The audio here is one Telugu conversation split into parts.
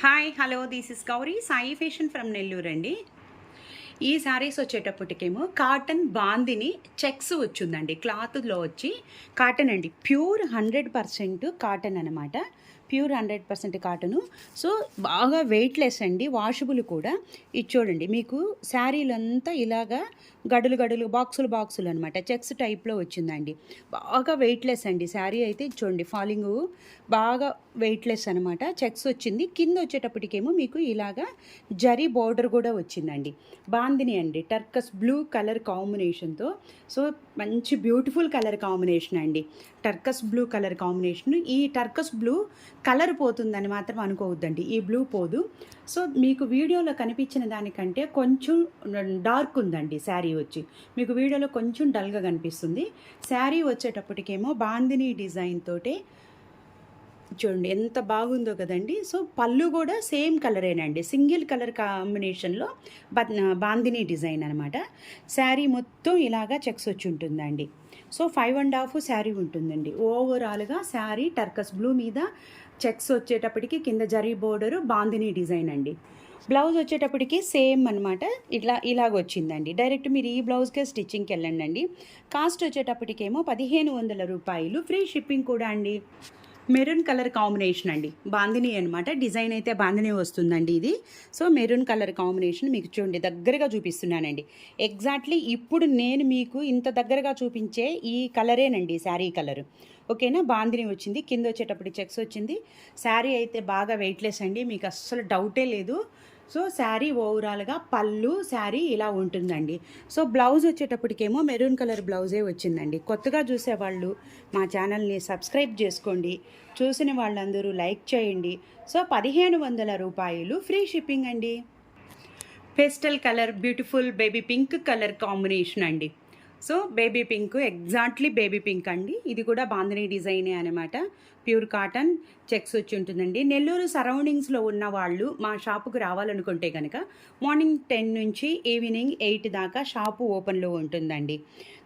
Hi hello this is Gauri Sai fashion from Nellore అండి. ఈ శారీస్ వచ్చేటప్పటికేమో కాటన్ బాందిని చెక్స్ వచ్చిందండి. క్లాత్లో వచ్చి కాటన్ అండి, ప్యూర్ 100% కాటన్ అనమాట. Pure 100% cotton. సో బాగా వెయిట్లెస్ అండి, వాషబుల్ కూడా. ఇది చూడండి, మీకు శారీలంతా ఇలాగా గడులు గడులు బాక్సులు అనమాట, చెక్స్ టైప్లో వచ్చిందండి. బాగా వెయిట్లెస్ అండి శారీ అయితే. చూడండి ఫాలింగ్ బాగా వెయిట్లెస్ అనమాట. చెక్స్ వచ్చింది. కింద వచ్చేటప్పటికేమో మీకు ఇలాగా జరీ బోర్డర్ కూడా వచ్చిందండి. బాందిని అండి, టర్కస్ బ్లూ కలర్ కాంబినేషన్తో. సో మంచి బ్యూటిఫుల్ కలర్ కాంబినేషన్ అండి, టర్కస్ బ్లూ కలర్ కాంబినేషన్. ఈ టర్కస్ బ్లూ కలర్ పోతుందని మాత్రం అనుకోవద్దండి, ఈ బ్లూ పోదు. సో మీకు వీడియోలో కనిపించిన దానికంటే కొంచెం డార్క్ ఉందండి శారీ వచ్చి. మీకు వీడియోలో కొంచెం డల్గా కనిపిస్తుంది. శారీ వచ్చేటప్పటికేమో బాందిని డిజైన్ తోటే చూడండి ఎంత బాగుందో కదండి. సో పళ్ళు కూడా సేమ్ కలరేనండి, సింగిల్ కలర్ కాంబినేషన్లో బాందిని డిజైన్ అనమాట. శారీ మొత్తం ఇలాగా చెక్స్ వచ్చి ఉంటుందండి. సో 5.5 శారీ ఉంటుందండి. ఓవరాల్గా శారీ టర్కస్ బ్లూ మీద చెక్స్ వచ్చేటప్పటికి కింద జరీ బోర్డరు బాందిని డిజైన్ అండి. బ్లౌజ్ వచ్చేటప్పటికి సేమ్ అనమాట, ఇలాగ వచ్చిందండి. డైరెక్ట్ మీరు ఈ బ్లౌజ్కే స్టిచ్చింగ్కి వెళ్ళండి అండి. కాస్ట్ వచ్చేటప్పటికేమో 1500 రూపాయలు, ఫ్రీ షిప్పింగ్ కూడా అండి. మెరూన్ కలర్ కాంబినేషన్ అండి, బాందిని అనమాట. డిజైన్ అయితే బాందిని వస్తుందండి ఇది. సో మెరూన్ కలర్ కాంబినేషన్ మీకు చూడండి దగ్గరగా చూపిస్తున్నానండి. ఎగ్జాక్ట్లీ ఇప్పుడు నేను మీకు ఇంత దగ్గరగా చూపించే ఈ కలరేనండి శారీ కలర్. ఓకేనా, బాందిని వచ్చింది. కింద వచ్చేటప్పుడు చెక్స్ వచ్చింది. శారీ అయితే బాగా వెయిట్లెస్ అండి, మీకు అస్సలు డౌటే లేదు. సో శారీ ఓవరాల్గా పళ్ళు శారీ ఇలా ఉంటుందండి. సో బ్లౌజ్ వచ్చేటప్పటికేమో మెరూన్ కలర్ బ్లౌజే వచ్చిందండి. కొత్తగా చూసేవాళ్ళు మా ఛానల్ని సబ్స్క్రైబ్ చేసుకోండి, చూసిన వాళ్ళందరూ లైక్ చేయండి. సో 1500 రూపాయలు, ఫ్రీ షిప్పింగ్ అండి. Pastel colour beautiful baby pink colour combination అండి. So baby pink, exactly baby pink అండి. ఇది కూడా బాందిని డిజైనే అనమాట. ప్యూర్ కాటన్ చెక్స్ వచ్చి ఉంటుందండి. నెల్లూరు సరౌండింగ్స్లో ఉన్న వాళ్ళు మా షాపుకు రావాలనుకుంటే కనుక మార్నింగ్ 10 నుంచి ఈవినింగ్ 8 దాకా షాపు ఓపెన్లో ఉంటుందండి.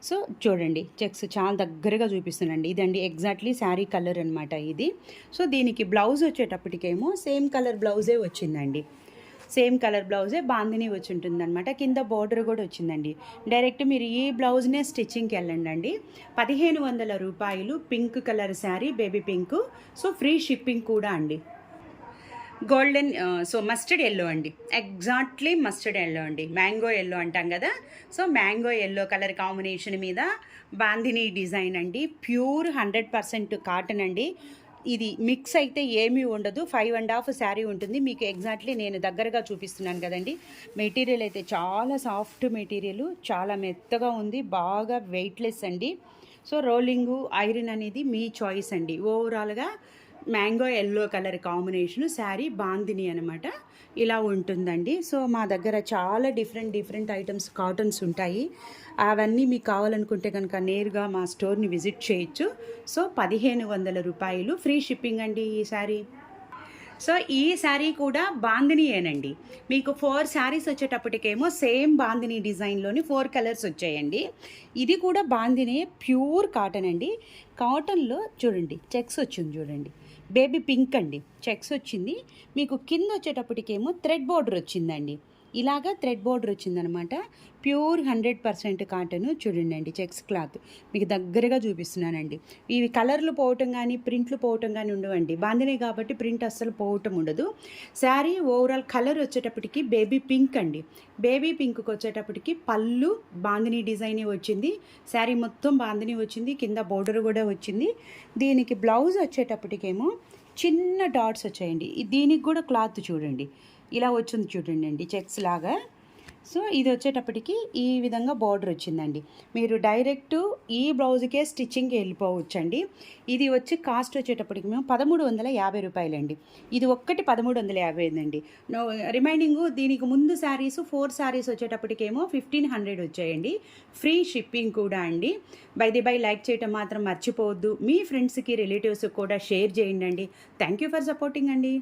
సో చూడండి చెక్స్ చాలా దగ్గరగా చూపిస్తుందండి. ఇదండి ఎగ్జాక్ట్లీ శారీ కలర్ అనమాట ఇది. సో దీనికి బ్లౌజ్ వచ్చేటప్పటికేమో సేమ్ కలర్ బ్లౌజే వచ్చిందండి. సేమ్ కలర్ బ్లౌజే బాందిని వచ్చి ఉంటుందన్నమాట. కింద బార్డర్ కూడా వచ్చిందండి. డైరెక్ట్ మీరు ఈ బ్లౌజ్నే స్టిచ్చింగ్కి వెళ్ళండి అండి. 1500 రూపాయలు, pink colour sari, baby pink. So free shipping కూడా అండి. గోల్డెన్ సో మస్టర్డ్ ఎల్లో అండి, ఎగ్జాక్ట్లీ మస్టర్డ్ ఎల్లో అండి, మ్యాంగో ఎల్లో అంటాం కదా. So mango yellow colour combination మీద బాందిని డిజైన్ అండి. ప్యూర్ 100% కాటన్ అండి. ఇది మిక్స్ అయితే ఏమీ ఉండదు. 5.5 శారీ ఉంటుంది మీకు. ఎగ్జాక్ట్లీ నేను దగ్గరగా చూపిస్తున్నాను కదండి. మెటీరియల్ అయితే చాలా సాఫ్ట్ మెటీరియల్, చాలా మెత్తగా ఉంది, బాగా వెయిట్లెస్ అండి. సో రోలింగు ఐరన్ అనేది మీ చాయిస్ అండి. ఓవరాల్గా mango yellow colour combination sari bandhani అనమాట, ఇలా ఉంటుందండి. సో మా దగ్గర చాలా డిఫరెంట్ ఐటమ్స్ కాటన్స్ ఉంటాయి. అవన్నీ మీకు కావాలనుకుంటే కనుక నేరుగా మా స్టోర్ని విజిట్ చేయొచ్చు. సో 1500 రూపాయలు, ఫ్రీ షిప్పింగ్ అండి ఈ శారీ. సో ఈ శారీ కూడా బాందినియేనండి. మీకు 4 శారీస్ వచ్చేటప్పటికేమో సేమ్ బాందిని డిజైన్లోని 4 కలర్స్ వచ్చాయండి. ఇది కూడా బాందిని ప్యూర్ కాటన్ అండి. కాటన్లో చూడండి చెక్స్ వచ్చింది, చూడండి బేబీ పింక్ అండి, చెక్స్ వచ్చింది. మీకు కింద వచ్చేటప్పటికేమో థ్రెడ్ బోర్డర్ వచ్చిందండి. ఇలాగా థ్రెడ్ బోర్డర్ వచ్చిందనమాట. Pure 100% cotton. చూడండి అండి చెక్స్ క్లాత్ మీకు దగ్గరగా చూపిస్తున్నానండి. ఇవి కలర్లు పోవటం కానీ ప్రింట్లు పోవటం కానీ ఉండవండి. బాందినే కాబట్టి ప్రింట్ అస్సలు పోవటం ఉండదు. శారీ ఓవరాల్ కలర్ వచ్చేటప్పటికి బేబీ పింక్ అండి. బేబీ పింక్కి వచ్చేటప్పటికి పళ్ళు బాందిని డిజైనే వచ్చింది. శారీ మొత్తం బాందిని వచ్చింది, కింద బోర్డర్ కూడా వచ్చింది. దీనికి బ్లౌజ్ వచ్చేటప్పటికేమో చిన్న డాట్స్ వచ్చాయండి. దీనికి కూడా క్లాత్ చూడండి ఇలా వచ్చింది, చూడండి అండి చెక్స్ లాగా. సో ఇది వచ్చేటప్పటికి ఈ విధంగా బార్డర్ వచ్చిందండి. మీరు డైరెక్ట్ ఈ బ్లౌజ్కే స్టిచ్చింగ్కి వెళ్ళిపోవచ్చండి. ఇది వచ్చి కాస్ట్ వచ్చేటప్పటికి మేము 1350 రూపాయలండి. ఇది ఒక్కటి 1350 అండి. రిమైనింగ్ దీనికి ముందు శారీస్ 4 శారీస్ వచ్చేటప్పటికేమో 1500 వచ్చాయండి. ఫ్రీ షిప్పింగ్ కూడా అండి. బై లైక్ చేయటం మాత్రం మర్చిపోవద్దు. మీ ఫ్రెండ్స్కి రిలేటివ్స్కి కూడా షేర్ చేయండి అండి. థ్యాంక్ యూ ఫర్ సపోర్టింగ్ అండి.